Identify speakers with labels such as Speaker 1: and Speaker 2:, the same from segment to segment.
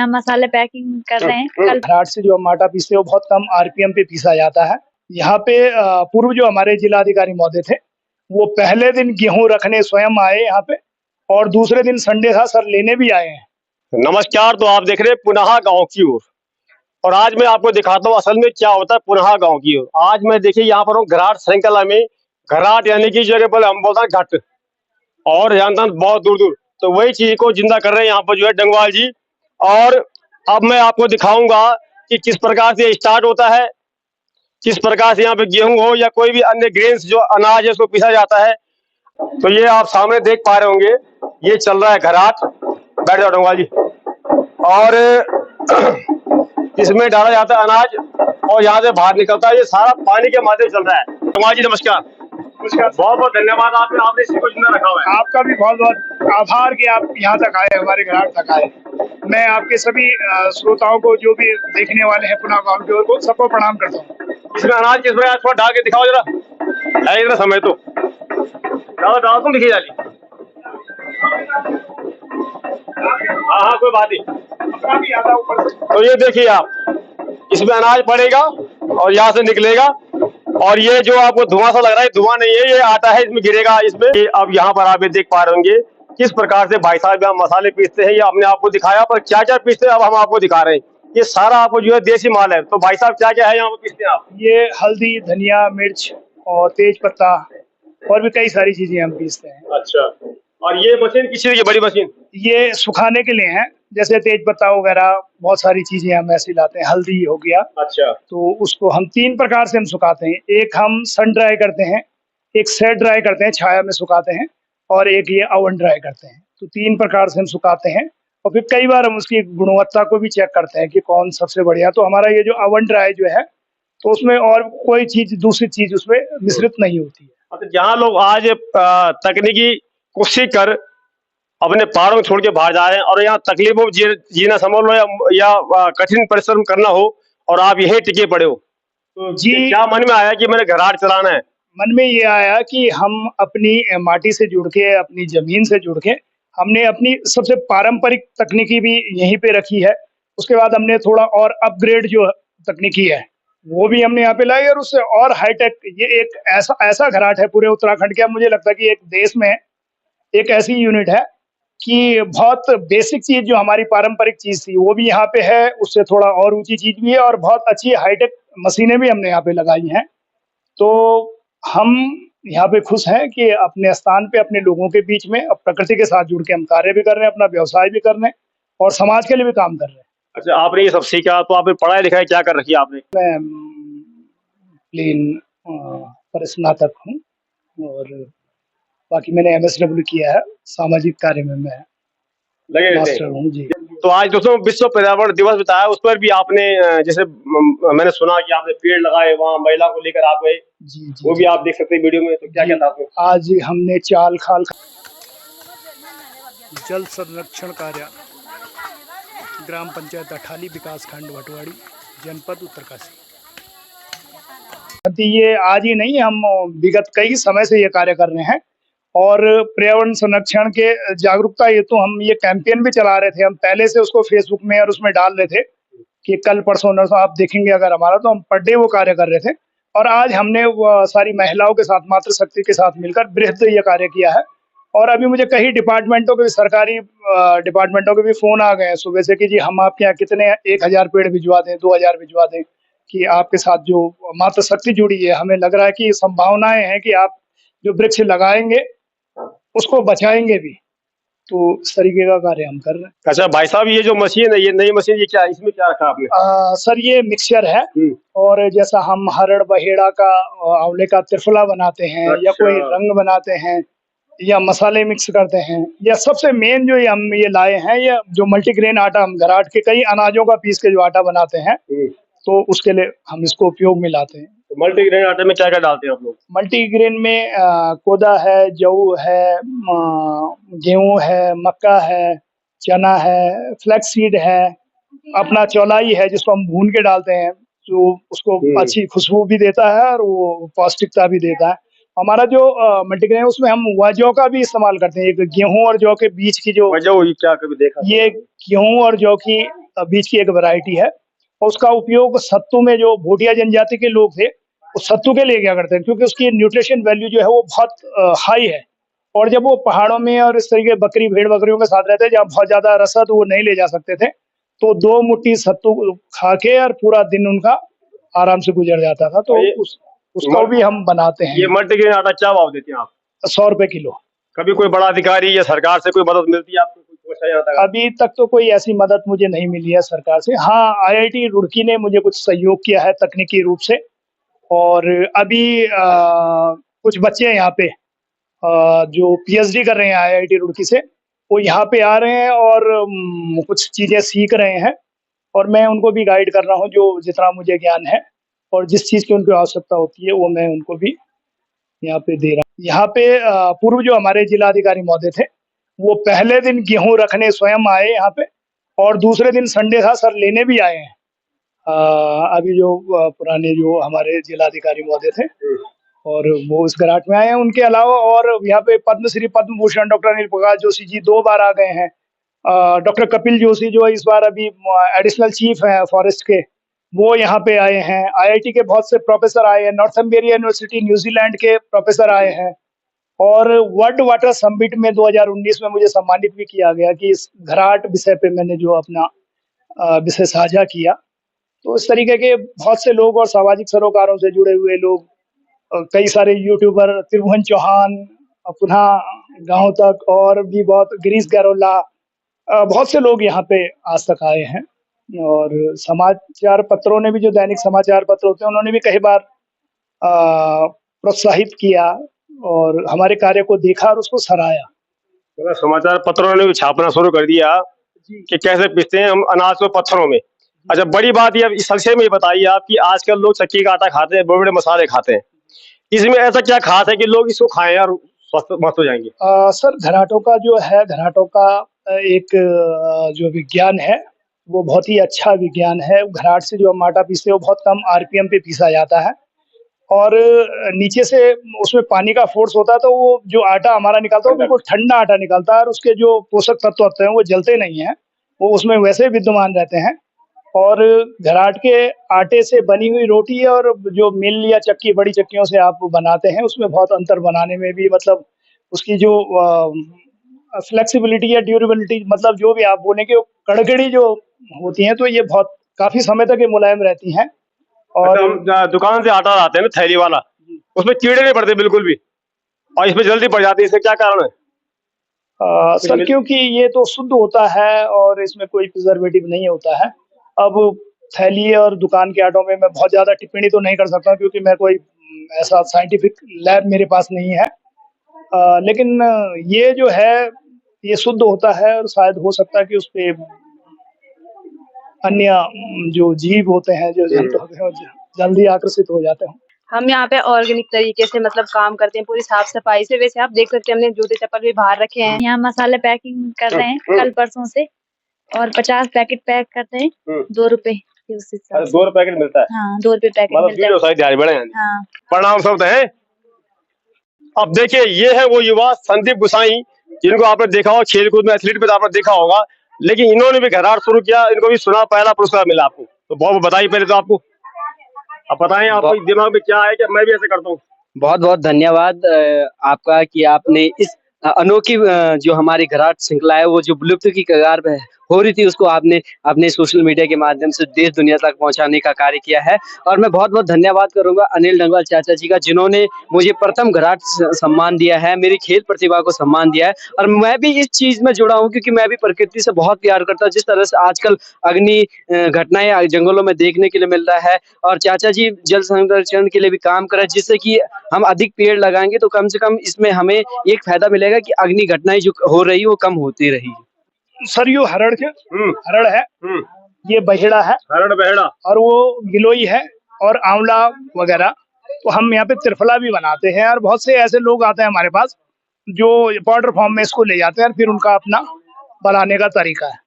Speaker 1: यहाँ मसाले पैकिंग कर रहे हैं। कल
Speaker 2: घराट से जो हम आटा पीसते हैं वो बहुत कम आरपीएम पे पीसा जाता है। यहाँ पे पूर्व जो हमारे जिलाधिकारी महोदय थे वो पहले दिन गेहूं रखने स्वयं आए यहाँ पे, और दूसरे दिन संडे था सर लेने भी आए हैं।
Speaker 3: नमस्कार, तो आप देख रहे हैं पुनः गांव की ओर, और आज मैं आपको दिखाता हूँ असल में क्या होता है पुनः गांव की ओर। आज मैं देखिए यहाँ पर हूँ घराट श्रृंखला में। घराट यानी कि जगह पर हम बोलते हैं घट, और यहाँ तक बहुत दूर दूर, तो वही चीज को जिंदा कर रहे हैं यहाँ पर जो है डंगवाल जी। और अब मैं आपको दिखाऊंगा कि किस प्रकार से स्टार्ट होता है, किस प्रकार से यहाँ पे गेहूं हो या कोई भी अन्य ग्रेन्स जो अनाज है उसको पीसा जाता है। तो ये आप सामने देख पा रहे होंगे, ये चल रहा है घराट। बैठ जाओ डंगवाल जी। और इसमें डाला जाता है अनाज और यहाँ से बाहर निकलता है, ये सारा पानी के माध्यम से चल रहा है। डंगवाल जी नमस्कार।
Speaker 2: नमस्कार,
Speaker 3: बहुत बहुत धन्यवाद आपने इसी को जिंदा रखा हुआ है।
Speaker 2: आपका भी बहुत बहुत आभार कि आप यहाँ तक आए, हमारे घराट तक आए। मैं आपके सभी श्रोताओं को, जो भी देखने वाले हैं पुनः गांव की ओर को, सबको प्रणाम करता हूँ।
Speaker 3: इसमें अनाज किस प्रकार थोड़ा डाल के दिखाओ जरा, है इतना समय तो डाल तुम दिखिए जाली। हाँ कोई बात नहीं। तो ये देखिए आप, इसमें अनाज पड़ेगा और यहाँ से निकलेगा, और ये जो आपको धुआं सा लग रहा है धुआं नहीं है, ये आटा है, इसमें गिरेगा इसमें। अब यहाँ पर आप ये देख पा रहे होंगे किस प्रकार से भाई साहब यहाँ मसाले पीसते हैं। ये हमने आपको दिखाया, पर क्या क्या पीसते हैं अब हम आपको दिखा रहे हैं। ये सारा आपको जो है देसी माल है। तो भाई साहब क्या क्या है यहाँ पर पीसते हैं आप?
Speaker 2: ये हल्दी, धनिया, मिर्च और तेज पत्ता और भी कई सारी चीजें हम पीसते हैं।
Speaker 3: अच्छा, और ये मशीन किस चीज की, बड़ी मशीन?
Speaker 2: ये सुखाने के लिए है, जैसे तेज पत्ता वगैरह बहुत सारी चीजें हम ऐसे लाते हैं। हल्दी हो गया,
Speaker 3: अच्छा,
Speaker 2: तो उसको हम 3 प्रकार से हम सुखाते हैं। एक हम सन ड्राई करते हैं, एक सेट ड्राई करते हैं, छाया में सुखाते हैं, और एक ये ओवन ड्राई करते हैं। तो 3 प्रकार से हम सुखाते हैं, और फिर कई बार हम उसकी गुणवत्ता को भी चेक करते हैं कि कौन सबसे बढ़िया। तो हमारा ये जो ओवन ड्राई जो है, तो उसमें और कोई चीज, दूसरी चीज उसमें मिश्रित नहीं होती है।
Speaker 3: तो जहाँ लोग आज तकनीकी कोशिश कर अपने पहाड़ों को छोड़ के बाहर जा रहे हैं, और यहाँ तकलीफों में जीना संभव हो या कठिन परिश्रम करना हो, और आप यही टिके पड़े हो, तो
Speaker 2: जी,
Speaker 3: क्या मन में आया कि मैंने घराट चलाना है?
Speaker 2: मन में ये आया कि हम अपनी माटी से जुड़ के, अपनी जमीन से जुड़ के, हमने अपनी सबसे पारंपरिक तकनीकी भी यहीं पे रखी है। उसके बाद हमने थोड़ा और अपग्रेड जो तकनीकी है वो भी हमने यहाँ पे लाई, और उससे और हाईटेक, ये एक ऐसा घराट है पूरे उत्तराखंड के, अब मुझे लगता है कि एक देश में एक ऐसी यूनिट है कि बहुत बेसिक चीज जो हमारी पारंपरिक चीज थी वो भी यहाँ पे है, उससे थोड़ा और ऊंची चीज भी है, और बहुत अच्छी हाईटेक मशीनें भी हमने यहाँ पे लगाई हैं। तो हम यहाँ पे खुश हैं कि अपने स्थान पे, अपने लोगों के बीच में, प्रकृति के साथ जुड़ के हम कार्य भी कर रहे हैं, अपना व्यवसाय भी कर रहे हैं, और समाज के लिए भी काम कर रहे हैं।
Speaker 3: अच्छा, आपने ये सब सीखा, तो आपने पढ़ाई लिखाई क्या कर रखी है आपने?
Speaker 2: मैं प्लेन पर स्नातक हूँ, और बाकी मैंने MSW किया है, सामाजिक कार्य में मैं
Speaker 3: लगे
Speaker 2: मास्टर हूँ जी।
Speaker 3: तो आज दोस्तों विश्व पर्यावरण दिवस बताया, उस पर भी आपने जैसे मैंने सुना कि आपने पेड़ लगाए, वहाँ महिला को लेकर आप गए,
Speaker 2: जी,
Speaker 3: वो भी आप देख सकते हैं वीडियो में। तो क्या क्या था आपको?
Speaker 2: आज हमने चाल खाल जल संरक्षण कार्य ग्राम पंचायत अठाली, विकास खंड भटवाड़ी, जनपद उत्तरकाशी। ये आज ही नहीं, हम विगत कई समय से ये कार्य कर रहे हैं, और पर्यावरण संरक्षण के जागरूकता हेतु हम ये कैंपेन भी चला रहे थे। हम पहले से उसको फेसबुक में और उसमें डाल रहे थे कि कल परसों नरसों आप देखेंगे अगर हमारा, तो हम पर डे वो कार्य कर रहे थे। और आज हमने वो सारी महिलाओं के साथ, मातृशक्ति के साथ मिलकर बृहद ये कार्य किया है। और अभी मुझे कई डिपार्टमेंटों के, सरकारी डिपार्टमेंटों के भी फोन आ गए हैं सुबह से कि जी हम आपके यहाँ कितने 1000 पेड़ भिजवा दें, 2000 भिजवा दें, कि आपके साथ जो मातृशक्ति जुड़ी है, हमें लग रहा है कि संभावनाएं हैं कि आप जो वृक्ष लगाएंगे उसको बचाएंगे भी। तो इस तरीके का कार्य हम कर रहे हैं।
Speaker 3: अच्छा भाई साहब, ये जो मशीन है, ये नई मशीन, ये क्या, इसमें क्या रखा आपने?
Speaker 2: सर ये मिक्सचर है, और जैसा हम हरड़ बहेड़ा का, आंवले का त्रिफला बनाते हैं, या कोई रंग बनाते हैं, या मसाले मिक्स करते हैं, या सबसे मेन जो हम ये लाए हैं, ये जो मल्टीग्रेन आटा, हम घराट के कई अनाजों का पीस के जो आटा बनाते हैं, तो उसके लिए हम इसको उपयोग में लाते हैं।
Speaker 3: तो मल्टीग्रेन आटे में क्या क्या डालते हैं आप लोग?
Speaker 2: मल्टीग्रेन में कोदा है, जऊ है, गेहूं है, मक्का है, चना है, फ्लैक्स सीड है, अपना चौलाई है जिसको हम भून के डालते हैं, जो उसको अच्छी खुशबू भी देता है और वो पौष्टिकता भी देता है। हमारा जो मल्टीग्रेन है उसमें हम जौ का भी इस्तेमाल करते हैं। एक गेहूं और जौ के बीच की जो
Speaker 3: क्या कभी देखा?
Speaker 2: ये गेहूं और जौ की बीज की एक वैरायटी है और उसका उपयोग सत्तू में, जो भोटिया जनजाति के लोग थे वो सत्तू के लिए क्या करते हैं, क्योंकि उसकी न्यूट्रिशन वैल्यू जो है वो बहुत हाई है। और जब वो पहाड़ों में और इस तरीके बकरी भेड़ बकरियों के साथ रहते, जहाँ बहुत ज्यादा रसद वो नहीं ले जा सकते थे, तो 2 मुट्ठी सत्तू खा के और पूरा दिन उनका आराम से गुजर जाता था। तो उसको भी हम बनाते हैं।
Speaker 3: ये मल्टीग्रेन आटा क्या भाव देते हैं आप?
Speaker 2: 100 रुपए किलो।
Speaker 3: कभी कोई बड़ा अधिकारी या सरकार से कोई मदद मिलती है आपको?
Speaker 2: अभी तक तो कोई ऐसी मदद मुझे नहीं मिली है सरकार से। हाँ, IIT रुड़की ने मुझे कुछ सहयोग किया है तकनीकी रूप से। और अभी कुछ बच्चे यहाँ पे जो PhD कर रहे हैं IIT रुड़की से, वो यहाँ पे आ रहे हैं और कुछ चीजें सीख रहे हैं और मैं उनको भी गाइड कर रहा हूँ, जो जितना मुझे ज्ञान है और जिस चीज की उनको आवश्यकता होती है वो मैं उनको भी यहाँ पे दे रहा हूँ। यहाँ पे पूर्व जो हमारे जिलाधिकारी महोदय थे, वो पहले दिन गेहूं रखने स्वयं आए यहाँ पे और दूसरे दिन संडे था सर लेने भी आए हैं। अभी जो पुराने जो हमारे जिलाधिकारी महोदय थे और वो इस घराट में आए हैं। उनके अलावा और यहाँ पे पद्मश्री पद्म भूषण डॉक्टर अनिल प्रकाश जोशी जी 2 बार आ गए हैं। डॉक्टर कपिल जोशी जो इस बार अभी एडिशनल चीफ है फॉरेस्ट के, वो यहाँ पे आए हैं। IIT के बहुत से प्रोफेसर आए हैं। नॉर्थम्बेरिया यूनिवर्सिटी न्यूजीलैंड के प्रोफेसर आए हैं। और वर्ल्ड वाटर समिट में 2019 में मुझे सम्मानित भी किया गया कि इस घराट विषय पे मैंने जो अपना विषय साझा किया। तो इस तरीके के बहुत से लोग और सामाजिक सरोकारों से जुड़े हुए लोग, कई सारे यूट्यूबर, त्रिभुवन चौहान, पुनः गांव तक, और भी बहुत गिरीश गैरोला, बहुत से लोग यहाँ पे आज तक आए हैं। और समाचार पत्रों ने भी, जो दैनिक समाचार पत्र होते हैं, उन्होंने भी कई बार प्रोत्साहित किया और हमारे कार्य को देखा और उसको सराहा।
Speaker 3: मतलब समाचार पत्रों ने भी छापना शुरू कर दिया कि कैसे पीसते हैं हम अनाज को पत्थरों में। अच्छा, बड़ी बात ये इस संक्षेप में बताइए आप कि आजकल लोग चक्की का आटा खाते हैं, बड़े बड़े मसाले खाते हैं, इसमें ऐसा क्या खास है कि लोग इसको खाएं और स्वस्थ मस्त हो जाएंगे?
Speaker 2: सर, घराटों का जो है, घराटों का एक जो विज्ञान है वो बहुत ही अच्छा विज्ञान है। घराट से जो हम आटा पीसते हैं वो बहुत कम RPM पे पीसा जाता है और नीचे से उसमें पानी का फोर्स होता है, तो वो जो आटा हमारा निकलता है वो बिल्कुल ठंडा आटा निकलता है और उसके जो पोषक तत्व होते हैं वो जलते नहीं हैं, वो उसमें वैसे विद्यमान रहते हैं। और घराट के आटे से बनी हुई रोटी और जो मिल या चक्की, बड़ी चक्कियों से आप बनाते हैं, उसमें बहुत अंतर बनाने में भी, मतलब उसकी जो फ्लेक्सिबिलिटी या ड्यूरेबिलिटी, मतलब जो भी आप बोलेंगे, कड़कड़ी जो होती हैं, तो ये बहुत काफी समय तक ये मुलायम रहती हैं। और
Speaker 3: अच्छा, हम दुकान से आटा लाते हैं ना थैली वाला, उसमें कीड़े नहीं पड़ते बिल्कुल भी और इसमें जल्दी पड़ जाती है, इसका क्या कारण है?
Speaker 2: सर, क्योंकि ये तो शुद्ध होता है और इसमें कोई प्रिजर्वेटिव नहीं होता है। अब थैली और दुकान के आटों में मैं बहुत ज्यादा टिप्पणी तो नहीं कर सकता क्योंकि मैं कोई ऐसा साइंटिफिक लैब मेरे पास नहीं है। लेकिन ये जो है ये शुद्ध होता है और शायद हो सकता है कि उस पे अन्य जो जीव होते हैं, जो जंतु होते हैं, वो जल्दी आकर्षित हो जाते हैं।
Speaker 1: हम यहाँ पे ऑर्गेनिक तरीके से मतलब काम करते हैं, पूरी साफ सफाई से। वैसे आप देख सकते हैं हमने जूते चप्पल भी बाहर रखे हैं। यहाँ मसाले पैकिंग कर रहे हैं कल परसों से, और 50 पैकेट पैक करते हैं 2 रुपए की, उस हिसाब से
Speaker 3: 2 रुपए पैकेट मिलता है।
Speaker 1: हाँ, 2 रुपए पैकेट मिलता है।
Speaker 3: ध्यान बढ़े।
Speaker 1: हाँ।
Speaker 3: प्रणाम शब्द है। अब देखिए, ये है वो युवा संदीप गुसाई, जिनको आपने देखा होगा खेलकूद में, एथलीट में तो आपने देखा होगा, लेकिन इन्होंने भी घराट शुरू किया, इनको भी सुना पहला पुरस्कार मिला आपको, तो बहुत बताइए पहले तो आपको। अब बताएं आपको दिमाग में क्या है कि मैं भी ऐसे करता हूँ।
Speaker 4: बहुत बहुत धन्यवाद आपका कि आपने इस अनोखी जो हमारी घराट श्रृंखला है, वो जो विलुप्त की कगार पे हो रही थी, उसको आपने अपने सोशल मीडिया के माध्यम से देश दुनिया तक पहुंचाने का कार्य किया है। और मैं बहुत बहुत धन्यवाद करूंगा अनिल डंगवाल चाचा जी का, जिन्होंने मुझे प्रथम घराट सम्मान दिया है, मेरी खेल प्रतिभा को सम्मान दिया है। और मैं भी इस चीज में जुड़ा हूँ क्योंकि मैं भी प्रकृति से बहुत प्यार करता हूँ। जिस तरह से आजकल अग्नि घटनाएं जंगलों में देखने के लिए मिल रहा है, और चाचा जी जल संरक्षण के लिए भी काम कर रहे हैं, जिससे कि हम अधिक पेड़ लगाएंगे तो कम से कम इसमें हमें एक फायदा मिलेगा कि अग्नि घटनाएं जो हो रही है वो कम होती रहेगी।
Speaker 2: सरयू हरड़ हरड़ है, ये बहेड़ा है,
Speaker 3: हरड़ बहेड़ा,
Speaker 2: और वो गिलोई है और आंवला वगैरह। तो हम यहाँ पे त्रिफला भी बनाते हैं और बहुत से ऐसे लोग आते हैं हमारे पास जो पाउडर फॉर्म में इसको ले जाते हैं और फिर उनका अपना बनाने का तरीका है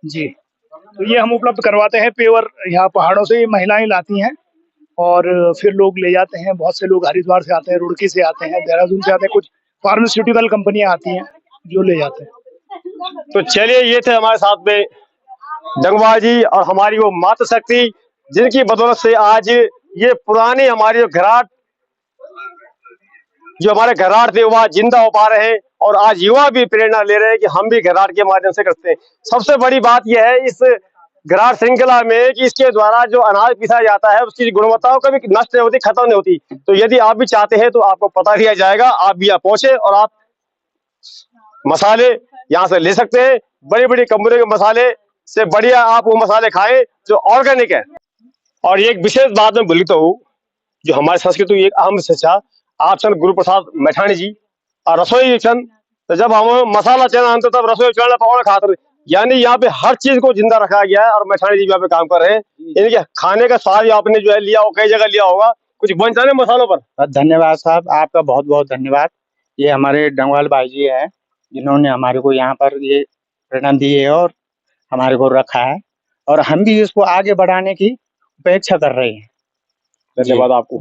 Speaker 2: जी। तो ये हम उपलब्ध करवाते हैं पेवर, यहाँ पहाड़ों से ये महिलाएं लाती हैं और फिर लोग ले जाते हैं। बहुत से लोग हरिद्वार से आते हैं, रुड़की से आते हैं, देहरादून से आते हैं, कुछ फार्मास्यूटिकल कंपनियां आती हैं जो ले जाते हैं।
Speaker 3: तो चलिए, ये थे हमारे साथ में डंगवाल जी और हमारी वो मातृशक्ति, जिनकी बदौलत से आज ये पुराने हमारे जो हमारे घराट थे वह जिंदा हो पा रहे हैं, और आज युवा भी प्रेरणा ले रहे हैं कि हम भी घराट के माध्यम से करते हैं। सबसे बड़ी बात यह है इस घराट श्रृंखला में कि इसके द्वारा जो अनाज पिसा जाता है उसकी गुणवत्ता कभी नष्ट नहीं होती, खत्म नहीं होती। तो यदि आप भी चाहते हैं तो आपको पता दिया जाएगा, आप भी यहाँ पहुंचे और आप मसाले यहाँ से ले सकते हैं। बड़ी बड़ी कंपनियों के मसाले से बढ़िया आप वो मसाले खाएं जो ऑर्गेनिक है। और एक विशेष बात मैं बोली तो जो हमारी संस्कृति की एक अहम शिक्षा, आप सन गुरु प्रसाद मैठाणी जी और रसोई सन, तो जब हम मसाला चना अंत तब रसोई चना पकौड़ा खाते, यानी यहाँ पे हर चीज को जिंदा रखा गया है। और मैठाणी जी यहाँ पे काम कर रहे हैं, इनके खाने का स्वाद आपने जो है लिया हो, कई जगह लिया होगा। कुछ बनचाने मसालों पर
Speaker 5: धन्यवाद साहब, आपका बहुत बहुत धन्यवाद। ये हमारे डंगवाल भाई जी है जिन्होंने हमारे को यहाँ पर ये प्रेरणा दी है और हमारे को रखा है, और हम भी इसको आगे बढ़ाने की अपेक्षा कर रहे हैं।
Speaker 3: धन्यवाद आपको।